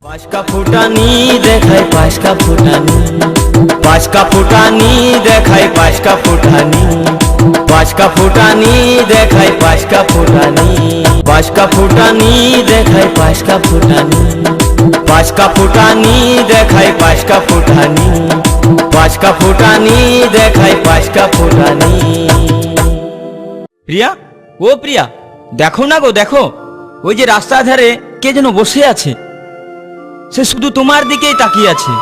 পাঁচকা ফুটানি দেখায় পাঁচকা ফুটানি, পাঁচকা ফুটানি দেখায় পাঁচকা ফুটানি, পাঁচকা ফুটানি দেখায় পাঁচকা ফুটানি, পাঁচকা ফুটানি দেখায় পাঁচকা ফুটানি, পাঁচকা ফুটানি দেখায় পাঁচকা ফুটানি, পাঁচকা ফুটানি দেখায় পাঁচকা ফুটানি। প্রিয়া, ও প্রিয়া, দেখো না গো, দেখো ওই যে রাস্তার ধারে কে যেন বসে আছে। সে শুধু তোমার দিকেই তাকিয়ে আছে,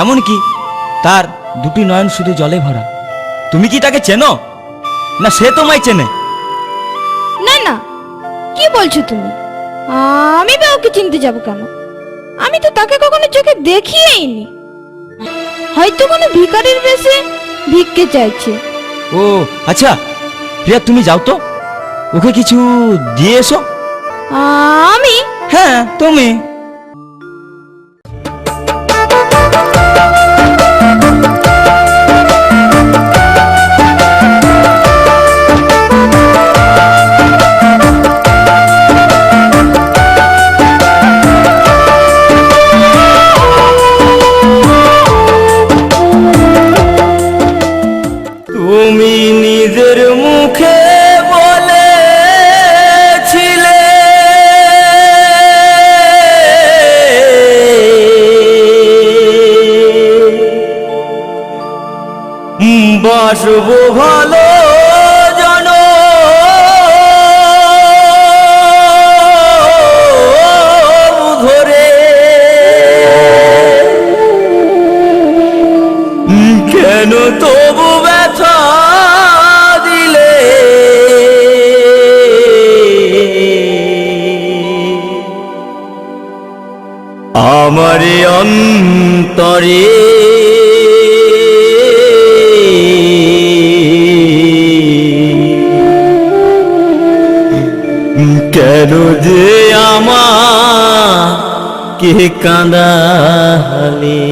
এমনকি তার দুটি নয়ন শুধু জলে ভরা। তুমি কি তাকে চেনো, না সে তোমায় চেনে? না না, কি বলছো তুমি? আমি বা ওকে চিনতে যাব কেন? আমি তো তাকে কখনো চোখে দেখিয়েইনি। হয়তো কোনো ভিখারির বেশে ভিক্ষে চাইছে। ও আচ্ছা প্রিয়া, তুমি যাও তো, ওকে কিছু দিয়ে এসো। আমি? হ্যাঁ তুমি। তুমি নিজের মুখে বলেছিলে বাসবো ভালো জনম ধরে, কেন তবু ব্যথা দিলে? আমারে অন্তরে কেন যে আমাকে কাঁদালে,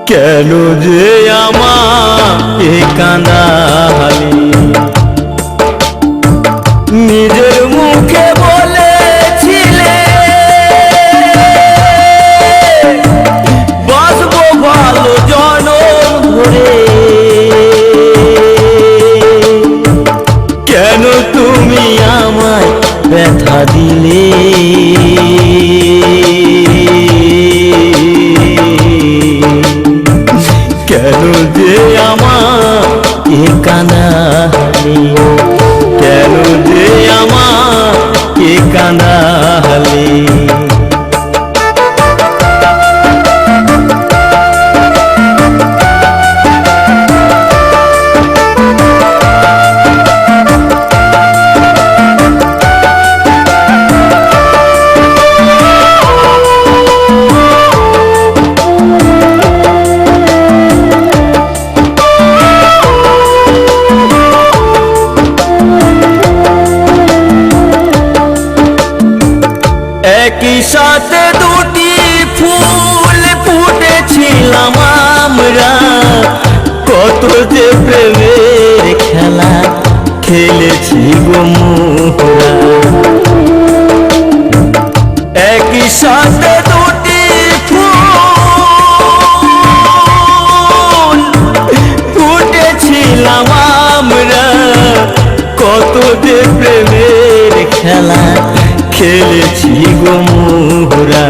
কেন যে আমাকে কাঁদালে? নিজের মুখে বলেছিলে বাসবো ভালো জনম ধরে, কেন তুমি আমায় ব্যথা দিলে? কেন যে আমাকে কাঁদালে, কেন যে আমাকে কাঁদালে? একই সাথে দুটি ফুল ফুটেছিলাম আমরা, কত যে প্রেমের খেলা খেলেছি গো মোরা। একই সাথে দুটি ফুল ফুটেছিলাম আমরা, কত যে প্রেমের খেলা খেলেছি গো মোরা।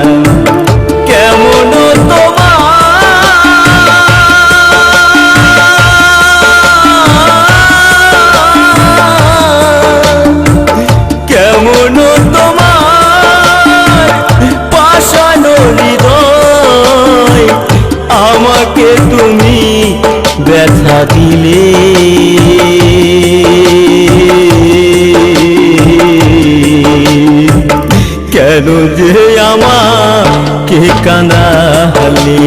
কেমন কেমন তোমার পাষানো হৃদয়, আমাকে তুমি ব্যথা দিলে? কেন যে আমাকে কাঁদালে,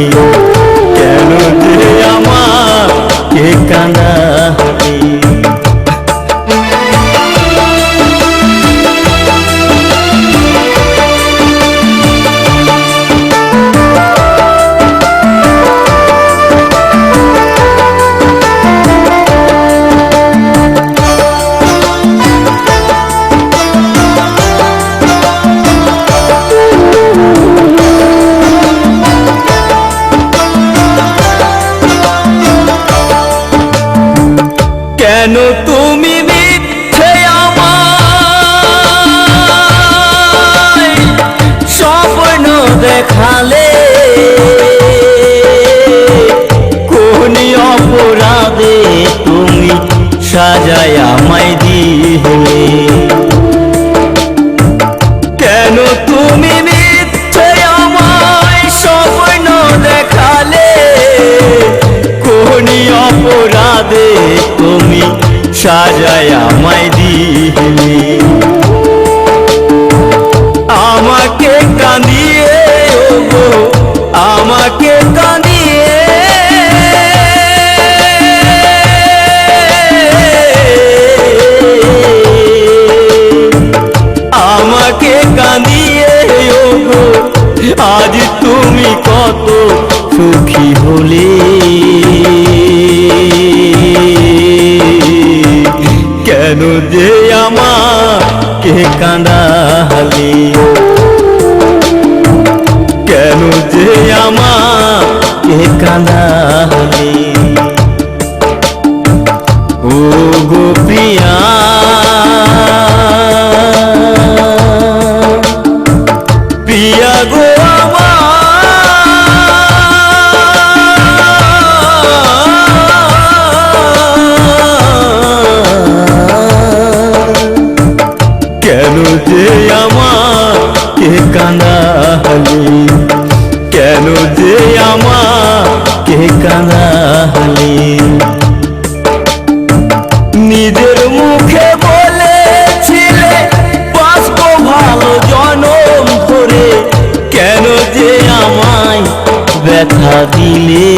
কেন যে আমাকে কাঁদালে? সাজায় আমায় দিলি, আমাকে কাঁদিয়ে ওগো আমাকে কাঁদিয়ে আমাকে কাঁদিয়ে ওগো আজ তুমি কত সুখী হলে। কেন যে আমাকে কাঁদালে, কেন যে আমাকে কাঁদালে। ও গো প্রিয়া, প্রিয়া গো কেন যে আমাকে কাঁদালে, কেন যে আমাকে কাঁদালে। নিজের মুখে বলেছিলে বাঁচবো ভালো জনম ধরে, কেন যে আমায় ব্যথা দিলে।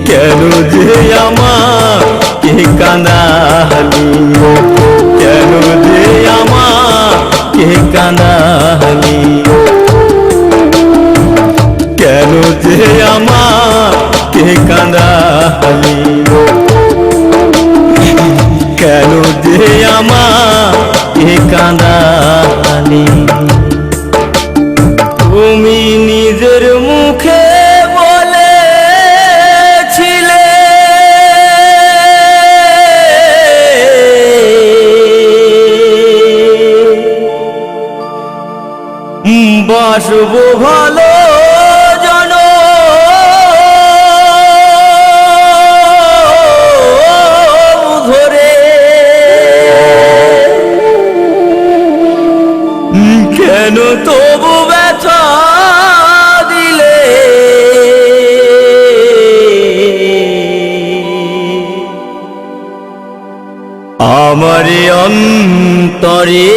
কেন যে আমাকে কাঁদালে, কেন যে আমাকে কাঁদালে। কেন যে আমাকে কাঁদালে, কেন যে আমাকে কাঁদালে। তুমি নিজের মুখে বলেছিলে বাসবো ভালো ধরে, কেন তবু ব্যথা দিলে। আমারে অন্তরে